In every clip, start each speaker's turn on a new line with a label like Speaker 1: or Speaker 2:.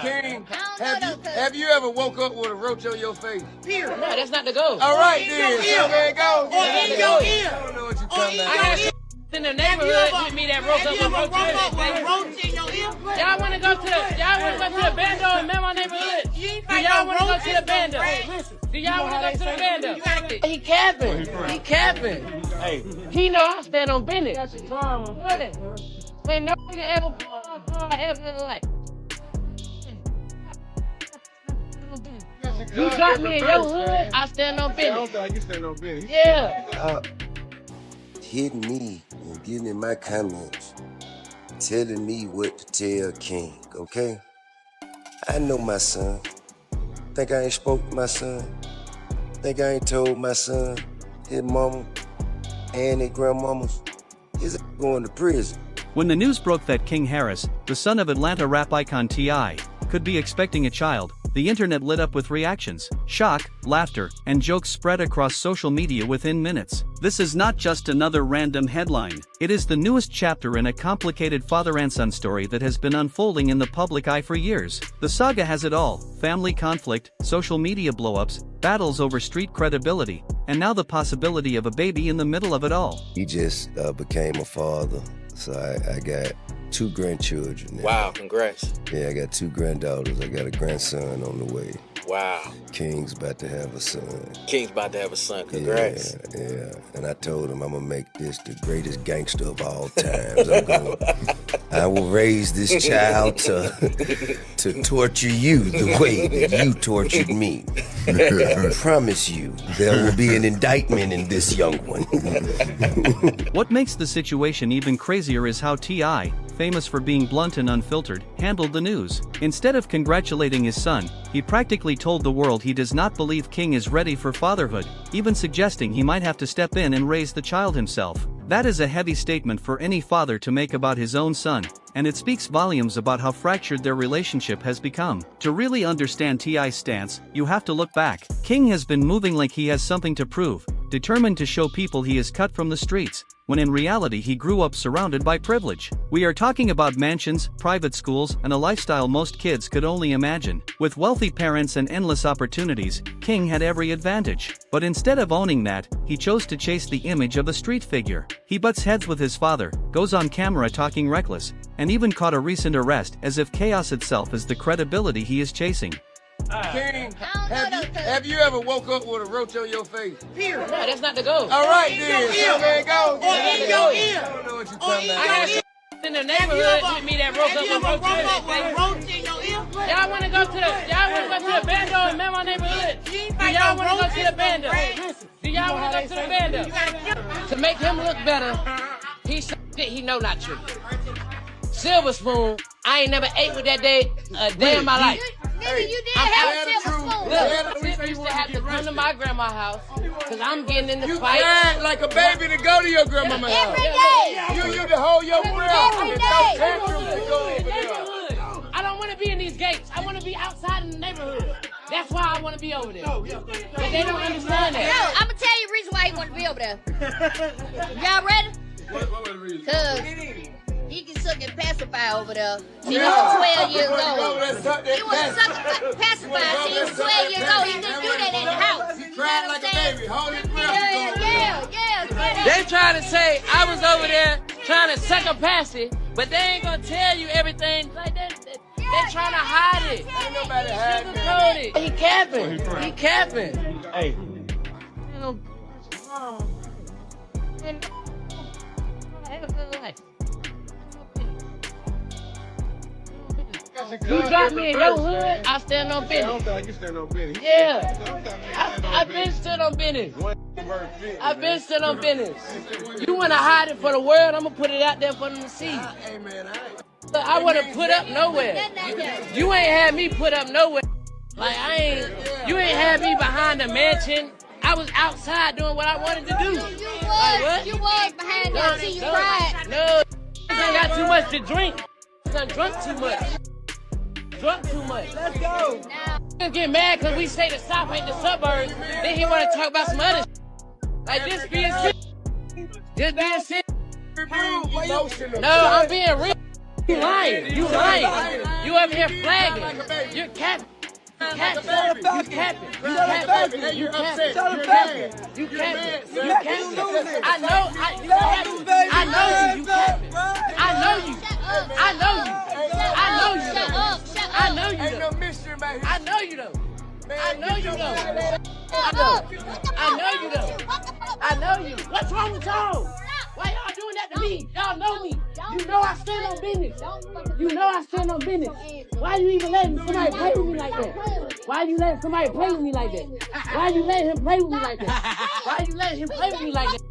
Speaker 1: King, have you ever woke up with a roach on your face?
Speaker 2: No, that's not the goal.
Speaker 1: All right, then. There it goes.
Speaker 3: Or in your ear.
Speaker 1: I don't know what you're talking
Speaker 2: I
Speaker 1: about.
Speaker 2: got in the neighborhood with me that broke up with roach
Speaker 3: in your ear?
Speaker 2: Y'all want to go to the bando and man my neighborhood? Do y'all want to go to the bando? Do y'all want to go to the bando? He capping. He capping.
Speaker 1: Hey.
Speaker 2: He know I stand on business. When no nigga ever like. You got me in your hood, I stand on business.
Speaker 1: I don't think you stand on business.
Speaker 2: Yeah.
Speaker 4: Hitting me and getting in my comments, telling me what to tell King, okay? I know my son. Think I ain't spoke to my son? Think I ain't told my son, his mama, and his grandmamas, is going to prison?
Speaker 5: When the news broke that King Harris, the son of Atlanta rap icon T.I, could be expecting a child, the internet lit up with reactions, shock, laughter, and jokes spread across social media within minutes. This is not just another random headline. It is the newest chapter in a complicated father and son story that has been unfolding in the public eye for years. The saga has it all: family conflict, social media blowups, battles over street credibility, and now the possibility of a baby in the middle of it all.
Speaker 4: He just became a father, so I got 2 grandchildren now.
Speaker 6: Wow, congrats.
Speaker 4: Yeah, I got 2 granddaughters. I got a grandson on the way.
Speaker 6: Wow.
Speaker 4: King's about to have a son.
Speaker 6: King's about to have a son. Congrats.
Speaker 4: Yeah. And I told him I'm gonna make this the greatest gangster of all times. I will raise this child to torture you the way that you tortured me. I promise you, there will be an indictment in this young one.
Speaker 5: What makes the situation even crazier is how T.I, famous for being blunt and unfiltered, handled the news. Instead of congratulating his son, he practically told the world he does not believe King is ready for fatherhood, even suggesting he might have to step in and raise the child himself. That is a heavy statement for any father to make about his own son, and it speaks volumes about how fractured their relationship has become. To really understand T.I.'s stance, you have to look back. King has been moving like he has something to prove, determined to show people he is cut from the streets, when in reality he grew up surrounded by privilege. We are talking about mansions, private schools, and a lifestyle most kids could only imagine. With wealthy parents and endless opportunities, King had every advantage. But instead of owning that, he chose to chase the image of a street figure. He butts heads with his father, goes on camera talking reckless, and even caught a recent arrest as if chaos itself is the credibility he is chasing.
Speaker 1: King, have you ever woke up with a roach on your face?
Speaker 2: No, that's not the goal.
Speaker 1: All right, then. There it goes.
Speaker 3: Or in your ear.
Speaker 1: I don't know what you're talking
Speaker 2: I
Speaker 1: about.
Speaker 2: got in the neighborhood with me that broke up with roach
Speaker 3: in your ear?
Speaker 2: Y'all want to go to the bando and man my neighborhood? Do y'all want to go to the bando? Do y'all want to go to the bando? To make him look better, he know not true. Silver spoon, I ain't never ate with that day a day in my life.
Speaker 3: Nigga, you did have a silver spoon.
Speaker 2: Look, Tip used to have to come to my grandma's house, because I'm getting in the
Speaker 1: You
Speaker 2: fight.
Speaker 1: cried like a baby to go to your grandmama's house.
Speaker 3: Every day.
Speaker 1: You used to hold your breath.
Speaker 3: Every
Speaker 1: And
Speaker 3: day.
Speaker 1: no tantrums to go over there.
Speaker 2: I don't want to be in these gates. I want to be outside in the neighborhood. That's why I want to be over there. But they don't understand
Speaker 3: No,
Speaker 2: that.
Speaker 3: I'm gonna tell you the reason why he want to be over there. Y'all ready?
Speaker 1: What was the reason?
Speaker 3: Cause he can suck and pacify over there. See, he was 12 years old. He was suck and pacify. See, he was 12 years old. He couldn't do that in the house.
Speaker 1: He cried like a baby. Hold his breath.
Speaker 3: Yeah.
Speaker 2: They trying to say I was over there trying to suck a passy, but they ain't gonna tell you everything. Like that. They trying to hide it.
Speaker 1: Ain't nobody hiding that.
Speaker 2: Sugarcoat it. He capping. He capping.
Speaker 1: Hey.
Speaker 2: You got me in your hood, I stand on
Speaker 1: I don't
Speaker 2: business.
Speaker 1: think you stand on business.
Speaker 2: Yeah. I've been stood on business. I've been stood on business. You want to hide it for the world, I'm going to put it out there for them to see.
Speaker 1: Hey, man,
Speaker 2: I want to put up nowhere. You ain't had me put up nowhere. Like, you ain't had me behind the mansion. I was outside doing what I wanted to do.
Speaker 3: You was behind that till you cried.
Speaker 2: No, I got too much to drink. I drunk too much. Let's go. Just get mad because we say the South ain't the suburbs. Then he want to talk about some other like this being sick. Just being sick.
Speaker 1: Emotional.
Speaker 2: No, I'm being real. You lying. You over here flagging. You're capping. You capping. You capping. You capping. You capping. You capping. I know you. You capping. I know you. I know you. I know you.
Speaker 3: Shut up. Shut up.
Speaker 2: I know you.
Speaker 1: Ain't no mystery, man.
Speaker 2: I know you though. I know you though. I know you though. I know you. What's wrong with y'all? Why y'all doing that to me? Y'all know me. You know I stand on business. You know I stand on business. Why you even letting somebody play with me like that? Why you letting somebody play with me like that? Why you letting him play with me like that? Why you letting him play with me like that?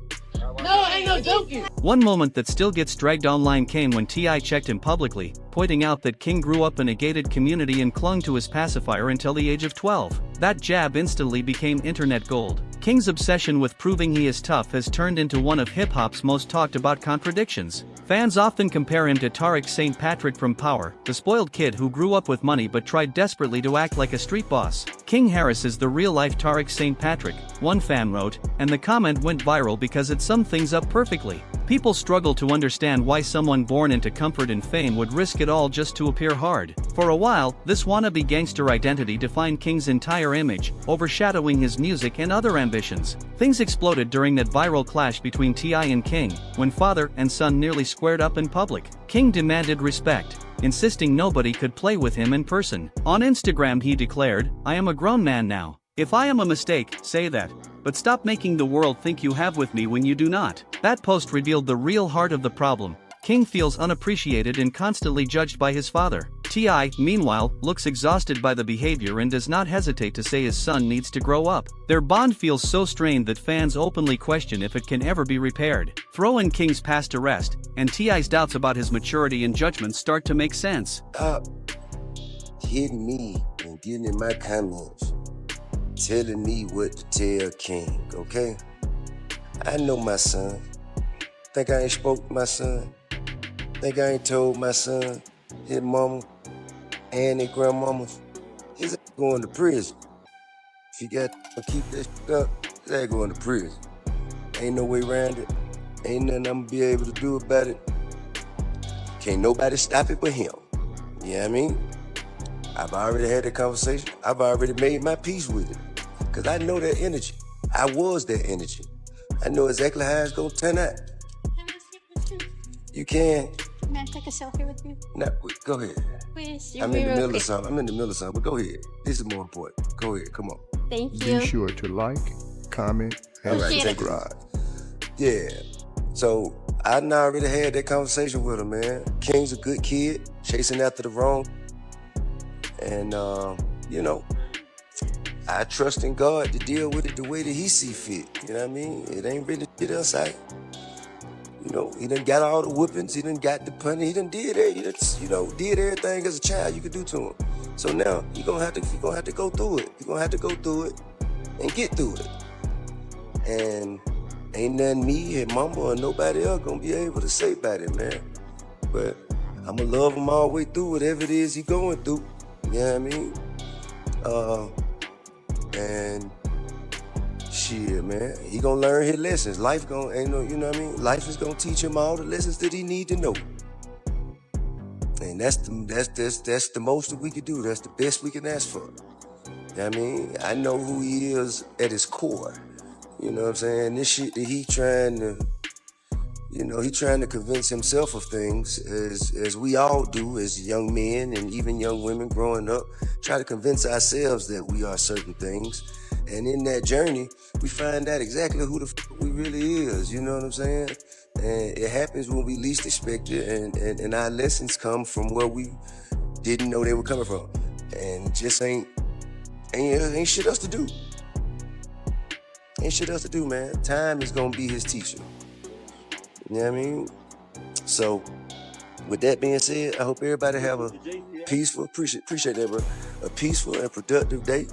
Speaker 2: No, ain't no joking.
Speaker 5: One moment that still gets dragged online came when T.I checked him publicly, pointing out that King grew up in a gated community and clung to his pacifier until the age of 12. That jab instantly became internet gold. King's obsession with proving he is tough has turned into one of hip-hop's most talked about contradictions. Fans often compare him to Tariq St. Patrick from Power, the spoiled kid who grew up with money but tried desperately to act like a street boss. King Harris is the real-life Tariq St. Patrick, one fan wrote, and the comment went viral because it summed things up perfectly. People struggle to understand why someone born into comfort and fame would risk it all just to appear hard. For a while, this wannabe gangster identity defined King's entire image, overshadowing his music and other ambitions. Things exploded during that viral clash between T.I and King, when father and son nearly squared up in public. King demanded respect, insisting nobody could play with him in person. On Instagram he declared, "I am a grown man now. If I am a mistake, say that. But stop making the world think you have with me when you do not." That post revealed the real heart of the problem. King feels unappreciated and constantly judged by his father. T.I, meanwhile, looks exhausted by the behavior and does not hesitate to say his son needs to grow up. Their bond feels so strained that fans openly question if it can ever be repaired. Throw in King's past arrest, and T.I.'s doubts about his maturity and judgment start to make sense.
Speaker 4: Stop hitting me and getting in my comments, telling me what to tell King, okay? I know my son. Think I ain't spoke to my son? Think I ain't told my son, his mama, and his grandmamas, he's going to prison. If you got to keep that shit up, he's going to prison. Ain't no way around it. Ain't nothing I'm gonna be able to do about it. Can't nobody stop it but him. You know what I mean? I've already had the conversation. I've already made my peace with it. Cause I know that energy. I was that energy. I know exactly how it's gonna turn out. You can.
Speaker 7: Can I take a selfie with you?
Speaker 4: No, go ahead.
Speaker 7: Please,
Speaker 4: I'm in the middle of something. I'm in the middle of something, but go ahead. This is more important. Go ahead, come on.
Speaker 7: Thank you.
Speaker 8: Be sure to like, comment, and subscribe.
Speaker 4: Yeah. So I done already had that conversation with him, man. King's a good kid, chasing after the wrong. And you know, I trust in God to deal with it the way that he see fit. You know what I mean? It ain't really shit outside. You know, he done got all the whippings, he done got the punning, he done did it, did everything as a child you could do to him. So now you're gonna have to go through it. You're gonna have to go through it and get through it. And ain't nothing me, his mama, or nobody else gonna be able to say about it, man. But I'ma love him all the way through whatever it is he going through. You know what I mean? And shit, man, he gonna learn his lessons. Life gonna, you know what I mean? Life is gonna teach him all the lessons that he need to know. And that's the most that we can do. That's the best we can ask for. You know what I mean? I know who he is at his core. You know what I'm saying? This shit that he trying to convince himself of things, as we all do as young men and even young women growing up, try to convince ourselves that we are certain things. And in that journey, we find out exactly who the fuck we really is, you know what I'm saying? And it happens when we least expect it, and our lessons come from where we didn't know they were coming from. And just ain't shit else to do. Ain't shit else to do, man. Time is gonna be his teacher. You know what I mean? So, with that being said, I hope everybody have a peaceful, appreciate that, bro, a peaceful and productive day.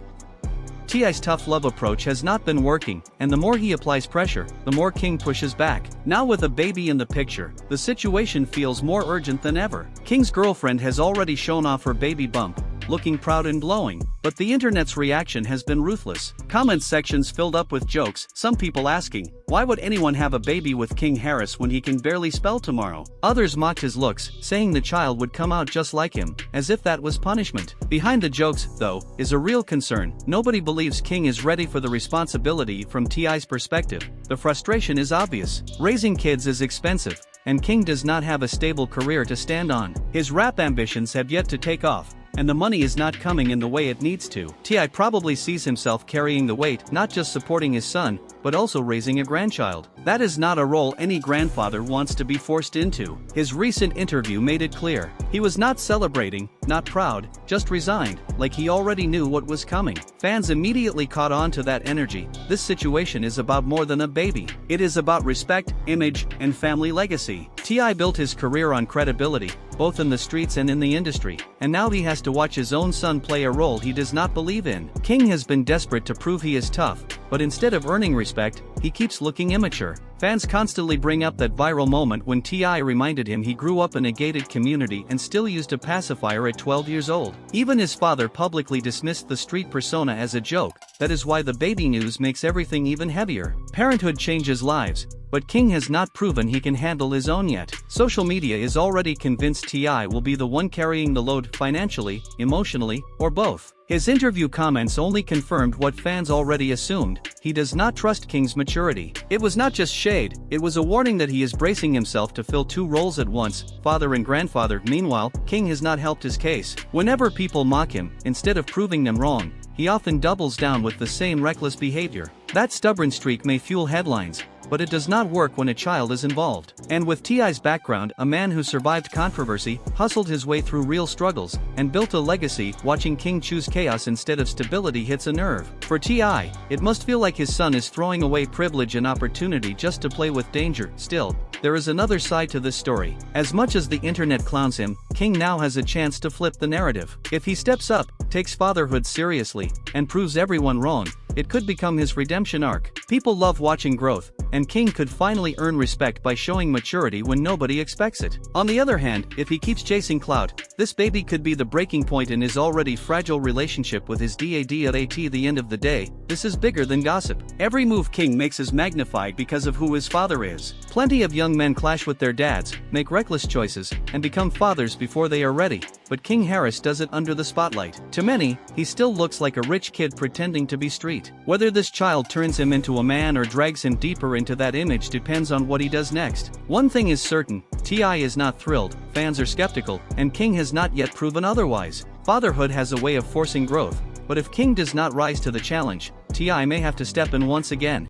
Speaker 5: T.I.'s tough love approach has not been working, and the more he applies pressure, the more King pushes back. Now with a baby in the picture, the situation feels more urgent than ever. King's girlfriend has already shown off her baby bump, looking proud and glowing. But the internet's reaction has been ruthless. Comment sections filled up with jokes, some people asking, why would anyone have a baby with King Harris when he can barely spell tomorrow? Others mocked his looks, saying the child would come out just like him, as if that was punishment. Behind the jokes, though, is a real concern. Nobody believes King is ready for the responsibility from T.I.'s perspective. The frustration is obvious. Raising kids is expensive, and King does not have a stable career to stand on. His rap ambitions have yet to take off, and the money is not coming in the way it needs to. T.I. probably sees himself carrying the weight, not just supporting his son, but also raising a grandchild. That is not a role any grandfather wants to be forced into. His recent interview made it clear. He was not celebrating, not proud, just resigned, like he already knew what was coming. Fans immediately caught on to that energy. This situation is about more than a baby. It is about respect, image, and family legacy. T.I. built his career on credibility, both in the streets and in the industry, and now he has to watch his own son play a role he does not believe in. King has been desperate to prove he is tough, but instead of earning respect, he keeps looking immature. Fans constantly bring up that viral moment when T.I. reminded him he grew up in a gated community and still used a pacifier at 12 years old. Even his father publicly dismissed the street persona as a joke. That is why the baby news makes everything even heavier. Parenthood changes lives, but King has not proven he can handle his own yet. Social media is already convinced T.I. will be the one carrying the load financially, emotionally, or both. His interview comments only confirmed what fans already assumed. He does not trust King's maturity. It was not just shade, it was a warning that he is bracing himself to fill two roles at once, father and grandfather. Meanwhile, King has not helped his case. Whenever people mock him, instead of proving them wrong, he often doubles down with the same reckless behavior. That stubborn streak may fuel headlines, but it does not work when a child is involved. And with T.I.'s background, a man who survived controversy, hustled his way through real struggles, and built a legacy, watching King choose chaos instead of stability hits a nerve. For T.I., it must feel like his son is throwing away privilege and opportunity just to play with danger. Still, there is another side to this story. As much as the internet clowns him, King now has a chance to flip the narrative. If he steps up, takes fatherhood seriously, and proves everyone wrong, it could become his redemption arc. People love watching growth, and King could finally earn respect by showing maturity when nobody expects it. On the other hand, if he keeps chasing clout, this baby could be the breaking point in his already fragile relationship with his dad. At the end of the day, this is bigger than gossip. Every move King makes is magnified because of who his father is. Plenty of young men clash with their dads, make reckless choices, and become fathers before they are ready. But King Harris does it under the spotlight. To many, he still looks like a rich kid pretending to be street. Whether this child turns him into a man or drags him deeper into that image depends on what he does next. One thing is certain, T.I. is not thrilled, fans are skeptical, and King has not yet proven otherwise. Fatherhood has a way of forcing growth, but if King does not rise to the challenge, T.I. may have to step in once again.